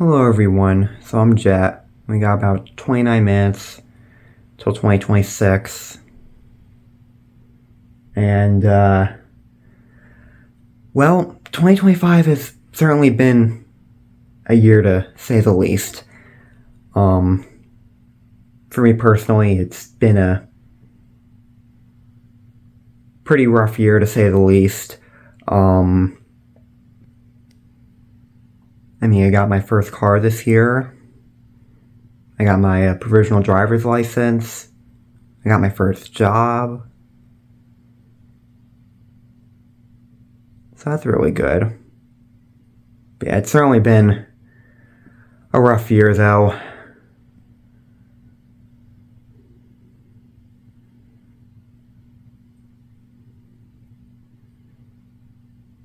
Hello everyone, so I'm Jet. We got about 29 minutes till 2026. And, well, 2025 has certainly been a year to say the least. For me personally, it's been a pretty rough year to say the least. I got my first car this year. I got my provisional driver's license. I got my first job. So that's really good. But yeah, it's certainly been a rough year though.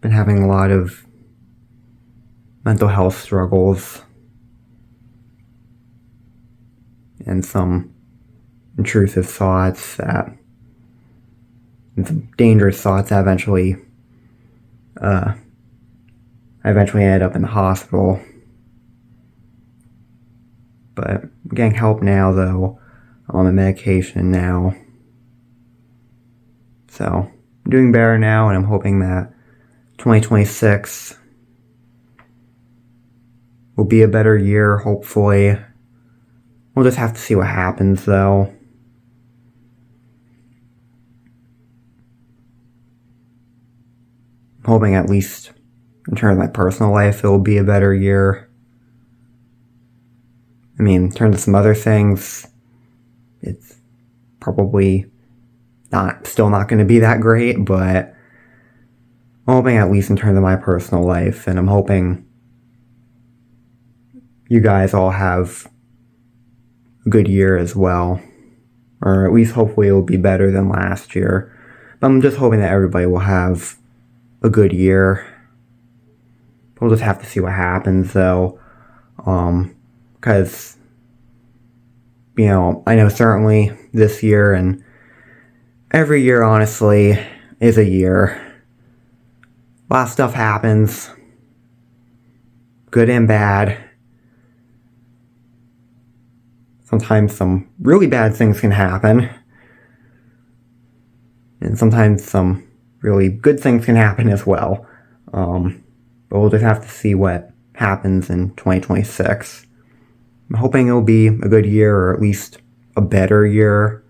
Been having a lot of mental health struggles and some intrusive thoughts and some dangerous thoughts that I eventually ended up in the hospital. But I'm getting help now though. I'm on the medication now. So I'm doing better now, and I'm hoping that 2026 will be a better year, hopefully. We'll just have to see what happens, though. I'm hoping at least in terms of my personal life, it will be a better year. In terms of some other things, it's probably still not going to be that great, but I'm hoping at least in terms of my personal life, and I'm hoping you guys all have a good year as well. Or at least hopefully it will be better than last year. But I'm just hoping that everybody will have a good year. We'll just have to see what happens though. Because, I know certainly this year and every year honestly is a year. A lot of stuff happens. Good and bad. Sometimes some really bad things can happen. And sometimes some really good things can happen as well. But we'll just have to see what happens in 2026. I'm hoping it'll be a good year, or at least a better year.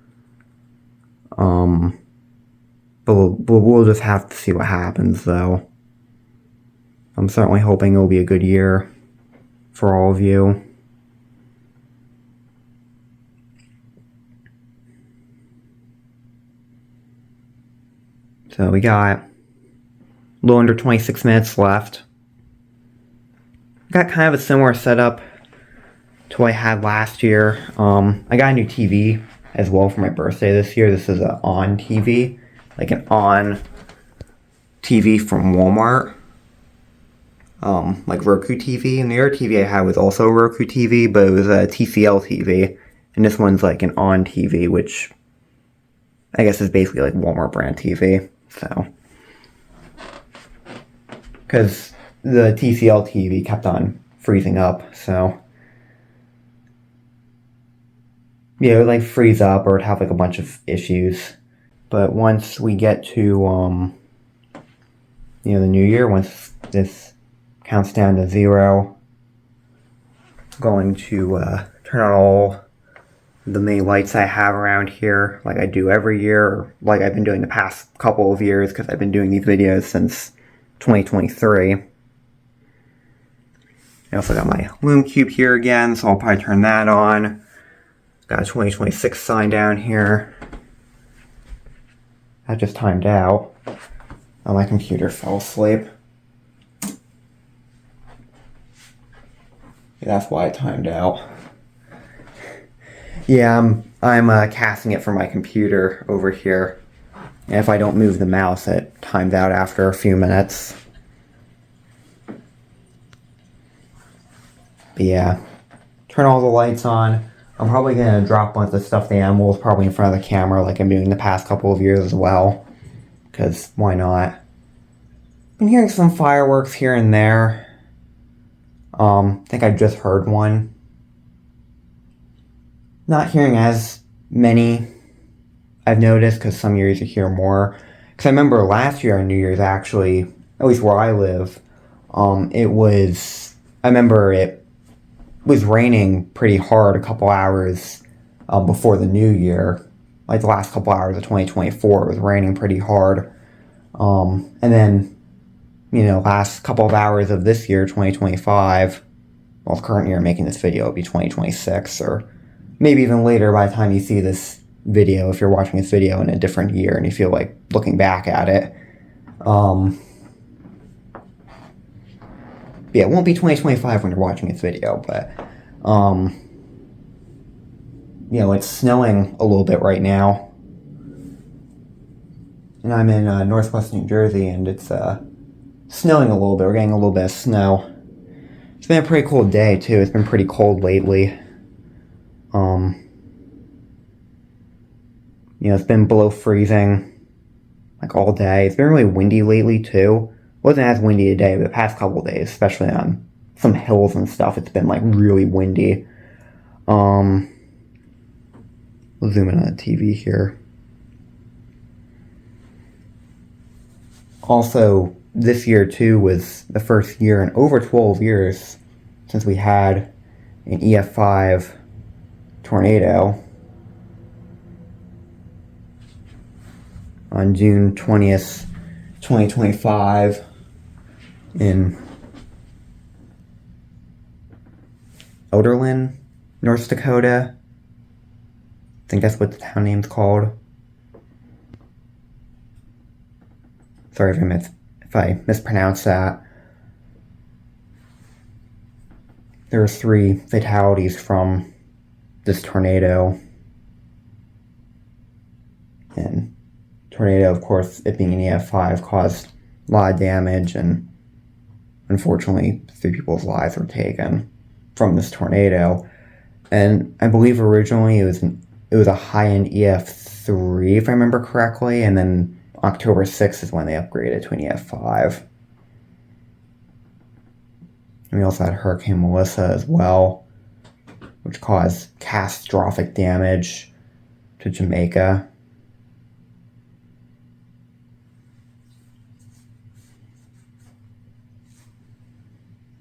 But we'll just have to see what happens though. I'm certainly hoping it'll be a good year for all of you. So we got a little under 26 minutes left. Got kind of a similar setup to what I had last year. I got a new TV as well for my birthday this year. This is an On TV, like an On TV from Walmart. Like Roku TV. And the other TV I had was also a Roku TV, but it was a TCL TV. And this one's like an On TV, which I guess is basically like Walmart brand TV. So, because the TCL TV kept on freezing up, so yeah, it would like freeze up or it'd have like a bunch of issues. But once we get to the new year, once this counts down to 0, I'm going to turn on all the main lights I have around here, like I do every year, or like I've been doing the past couple of years, because I've been doing these videos since 2023. I also got my Lume Cube here again, so I'll probably turn that on. Got a 2026 sign down here. That just timed out. Oh, my computer fell asleep. Yeah, that's why it timed out. Yeah, I'm casting it from my computer over here. And if I don't move the mouse, it times out after a few minutes. But yeah, turn all the lights on. I'm probably going to drop a bunch of stuffed animals probably in front of the camera like I'm doing the past couple of years as well. Because why not? Been hearing some fireworks here and there. I think I just heard one. Not hearing as many, I've noticed, because some years you hear more. Because I remember last year on New Year's, actually, at least where I live, I remember it was raining pretty hard a couple hours before the New Year. Like the last couple hours of 2024, it was raining pretty hard. And then, last couple of hours of this year, 2025, well, the current year I'm making this video, it'll be 2026, or maybe even later by the time you see this video, if you're watching this video in a different year and you feel like looking back at it. Yeah, it won't be 2025 when you're watching this video, but, it's snowing a little bit right now. And I'm in northwest New Jersey, and it's snowing a little bit. We're getting a little bit of snow. It's been a pretty cold day, too. It's been pretty cold lately. It's been below freezing, like, all day. It's been really windy lately, too. It wasn't as windy today, but the past couple of days, especially on some hills and stuff, it's been, like, really windy. We'll zoom in on the TV here. Also, this year, too, was the first year in over 12 years since we had an EF5 tornado on June 20th, 2025 in Elderlin, North Dakota. I think that's what the town name's called. Sorry if I mispronounced that. There were 3 fatalities from this tornado. And tornado, of course, it being an EF5, caused a lot of damage, and unfortunately 3 people's lives were taken from this tornado. And I believe originally it was a high-end EF3, if I remember correctly, and then October 6th is when they upgraded to an EF5. And we also had Hurricane Melissa as well, which caused catastrophic damage to Jamaica.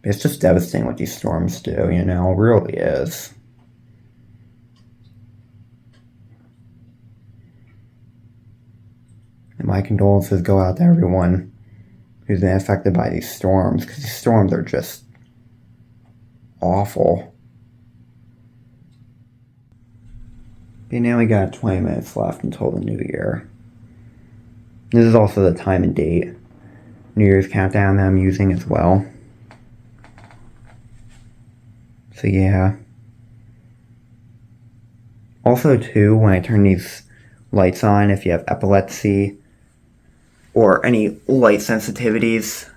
It's just devastating what these storms do, it really is. And my condolences go out to everyone who's been affected by these storms, because these storms are just awful. Okay, now we got 20 minutes left until the new year. This is also the time and date New Year's countdown that I'm using as well. So yeah. Also too, when I turn these lights on, if you have epilepsy or any light sensitivities,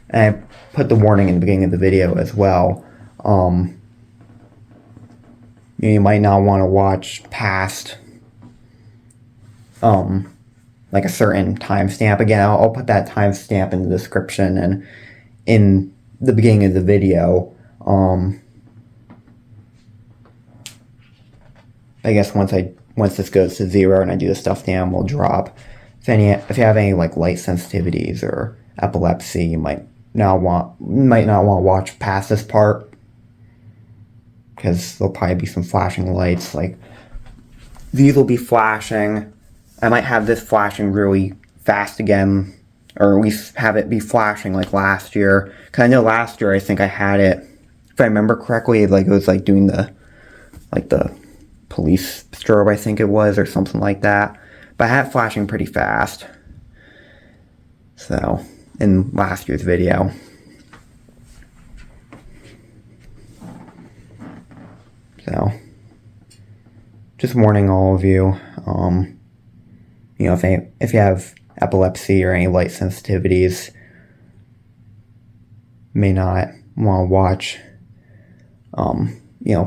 and I put the warning in the beginning of the video as well, you might not want to watch past like a certain timestamp. Again, I'll put that timestamp in the description and in the beginning of the video. I guess once this goes to 0 and I do the stuff down, will drop. If you have any like light sensitivities or epilepsy, you might not want to watch past this part, because there'll probably be some flashing lights. Like, these will be flashing. I might have this flashing really fast again, or at least have it be flashing like last year. Because I know last year I think I had it, if I remember correctly, like it was like doing the police strobe, I think it was, or something like that. But I had it flashing pretty fast. So, in last year's video. So, just warning all of you, if you have epilepsy or any light sensitivities, may not want to watch,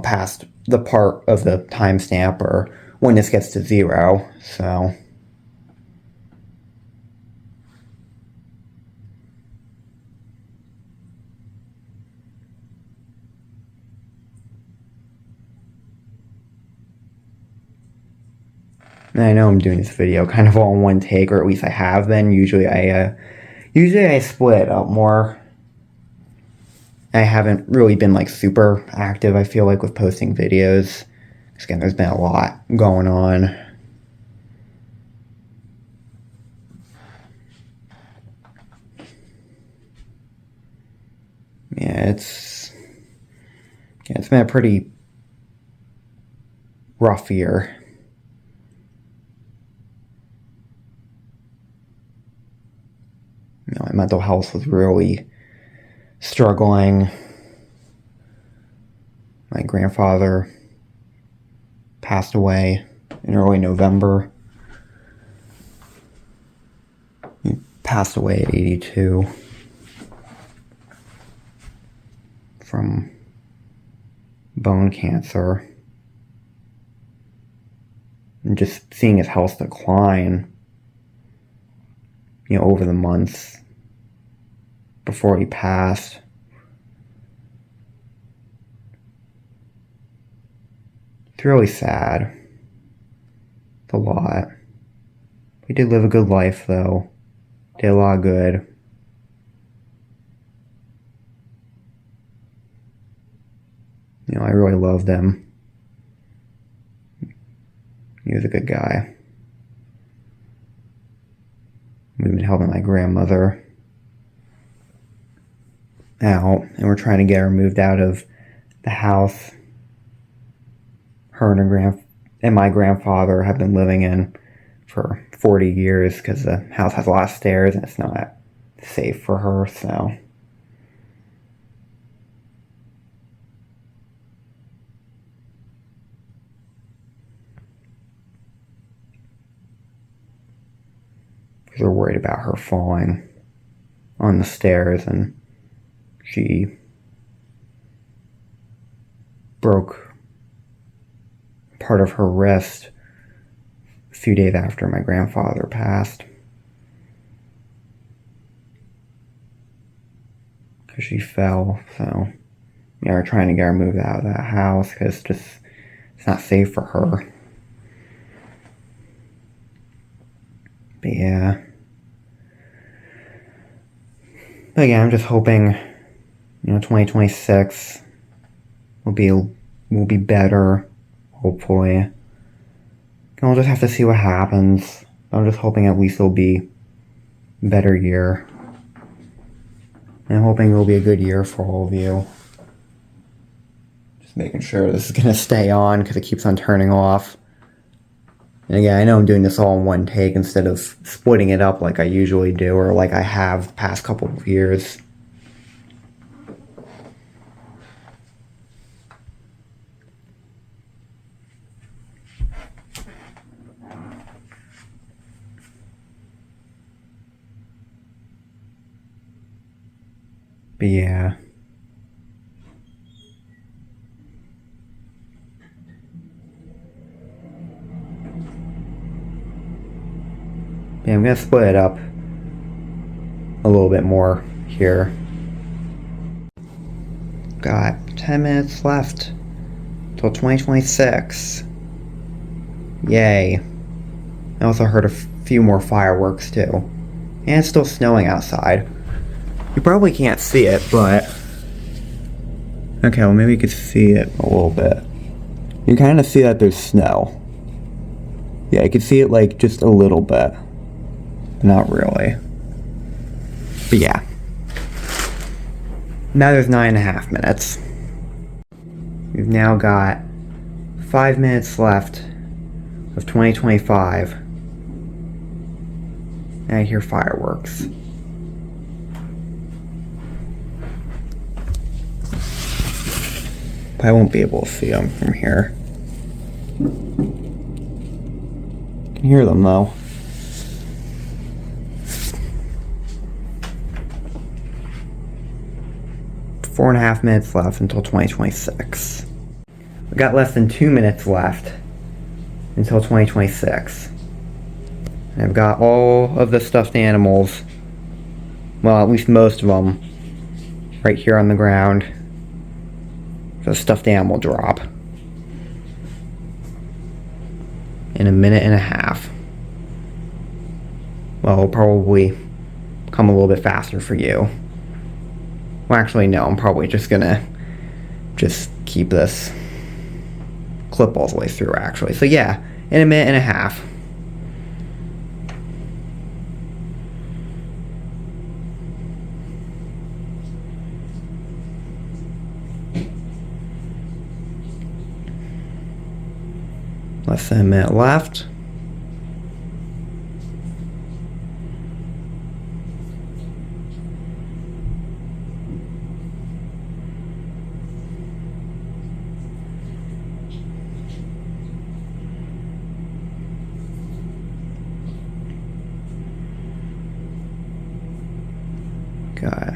past the part of the timestamp or when this gets to 0. So, And I know I'm doing this video kind of all in one take, or at least I have been. Usually I split it up more. I haven't really been like super active, I feel like, with posting videos. Because again, there's been a lot going on. Yeah, it's been a pretty rough year. You know, my mental health was really struggling. My grandfather passed away in early November. He passed away at 82 from bone cancer. And just seeing his health decline, you know, over the months before he passed. It's really sad. It's a lot. We did live a good life, though. Did a lot of good. You know, I really loved him. He was a good guy. We've been helping my grandmother out, and we're trying to get her moved out of the house her and my grandfather have been living in for 40 years, because the house has a lot of stairs and it's not safe for her, so. Because we're worried about her falling on the stairs, and she broke part of her wrist a few days after my grandfather passed. Because she fell, so yeah, we're trying to get her moved out of that house because it's not safe for her. But yeah. But again, I'm just hoping, you know, 2026 will be better, hopefully. And we'll just have to see what happens. I'm just hoping at least it'll be a better year. And I'm hoping it'll be a good year for all of you. Just making sure this is going to stay on because it keeps on turning off. And again, I know I'm doing this all in one take instead of splitting it up like I usually do, or like I have the past couple of years. But yeah. Yeah, I'm going to split it up a little bit more here. Got 10 minutes left till 2026. Yay. I also heard a few more fireworks too. And it's still snowing outside. You probably can't see it, but... Okay, well maybe you could see it a little bit. You kind of see that there's snow. Yeah, you can see it like just a little bit. Not really. But yeah. Now there's 9.5 minutes. We've now got 5 minutes left of 2025. And I hear fireworks. But I won't be able to see them from here. I can hear them though. 4.5 minutes left until 2026. We've got less than 2 minutes left until 2026. And I've got all of the stuffed animals, well, at least most of them, right here on the ground. The stuffed animal drop. And in a minute and a half. Well, it'll probably come a little bit faster for you. Well, actually, no, I'm probably just gonna keep this clip all the way through, actually. So yeah, in a minute and a half. Less than a minute left. Got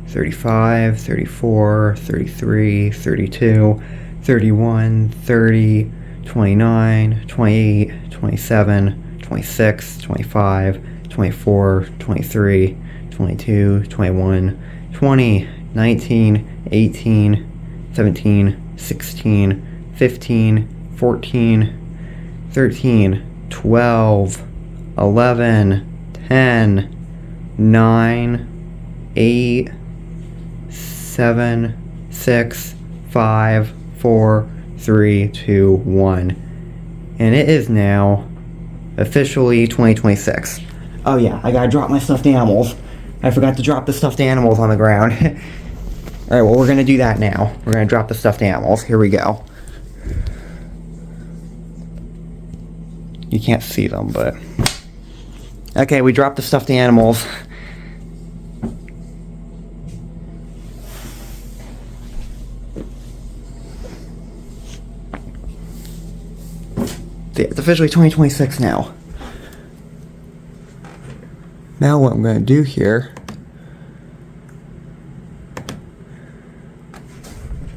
35, 34, 33, 32, 31, 30, 29, 28, 27, 26, 25, 24, 23, 22, 21, 20, 19, 18, 17, 16, 15, 14, 13, 12, 11, 10, 9, 8, 7, 6, 5, 4, 3, 2, 1. And it is now officially 2026. Oh yeah, I gotta drop my stuffed animals. I forgot to drop the stuffed animals on the ground. Alright, well, we're gonna do that now. We're gonna drop the stuffed animals. Here we go. You can't see them, but... Okay, we dropped the stuffed animals. It's officially 2026 now. Now what I'm going to do here...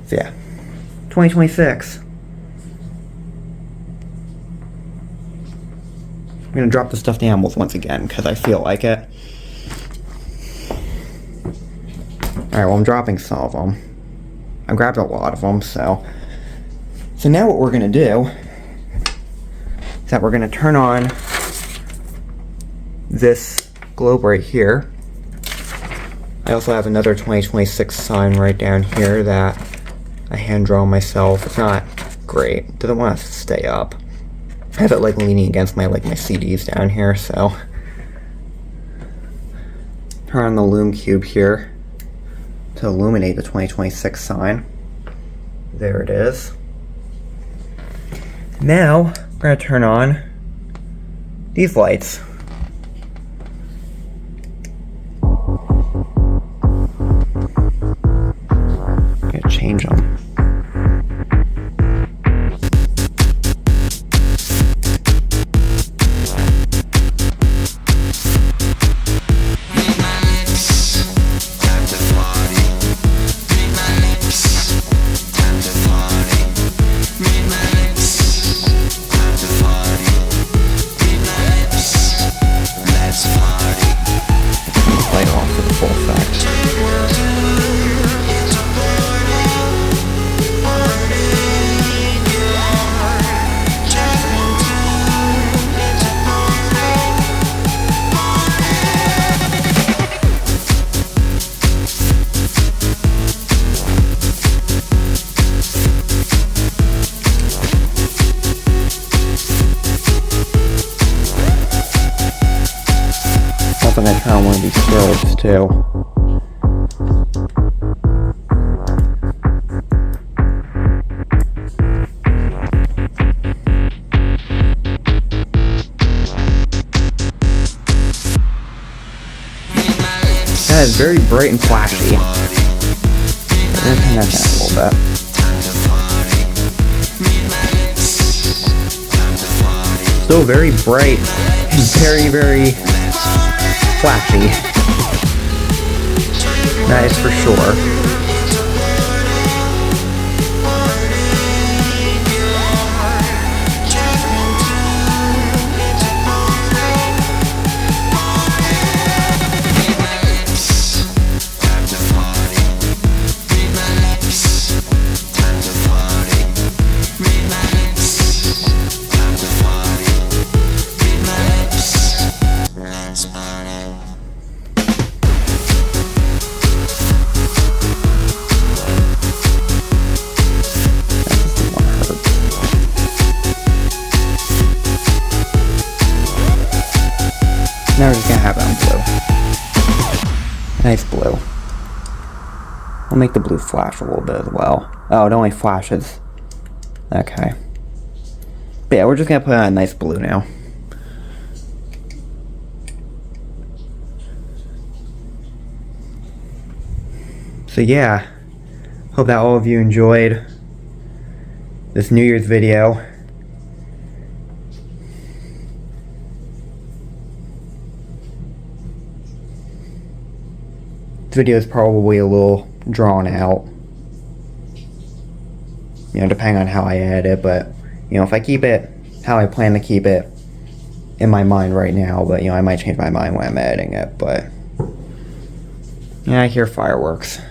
So yeah, 2026. I'm going to drop the stuffed animals once again, because I feel like it. Alright, well, I'm dropping some of them. I grabbed a lot of them, so... So now what we're going to do... that we're going to turn on this globe right here. I also have another 2026 sign right down here that I hand draw myself. It's not great. Doesn't want to stay up. I have it like leaning against my CDs down here, so turn on the Lume Cube here to illuminate the 2026 sign. There it is. Now we're going to turn on these lights. I'm going to change them. I'm going to turn on one of these strobes too. That is very bright and flashy. I'm going to turn that down a little bit. Still very bright and very, very flashy. That is for sure. Now we're just gonna have it on blue. Nice blue. I'll make the blue flash a little bit as well. Oh, it only flashes. Okay. But yeah, we're just gonna put on a nice blue now. So yeah, hope that all of you enjoyed this New Year's video. This video is probably a little drawn out, you know, depending on how I edit it, but, you know, if I keep it how I plan to keep it in my mind right now, but, you know, I might change my mind when I'm editing it, but, yeah, I hear fireworks.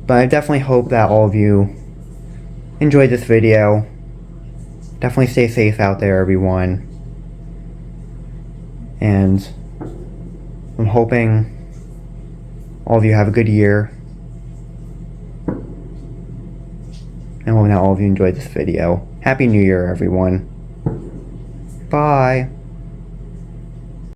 But I definitely hope that all of you enjoyed this video. Definitely stay safe out there, everyone. And I'm hoping all of you have a good year. And hoping that all of you enjoyed this video. Happy New Year, everyone. Bye.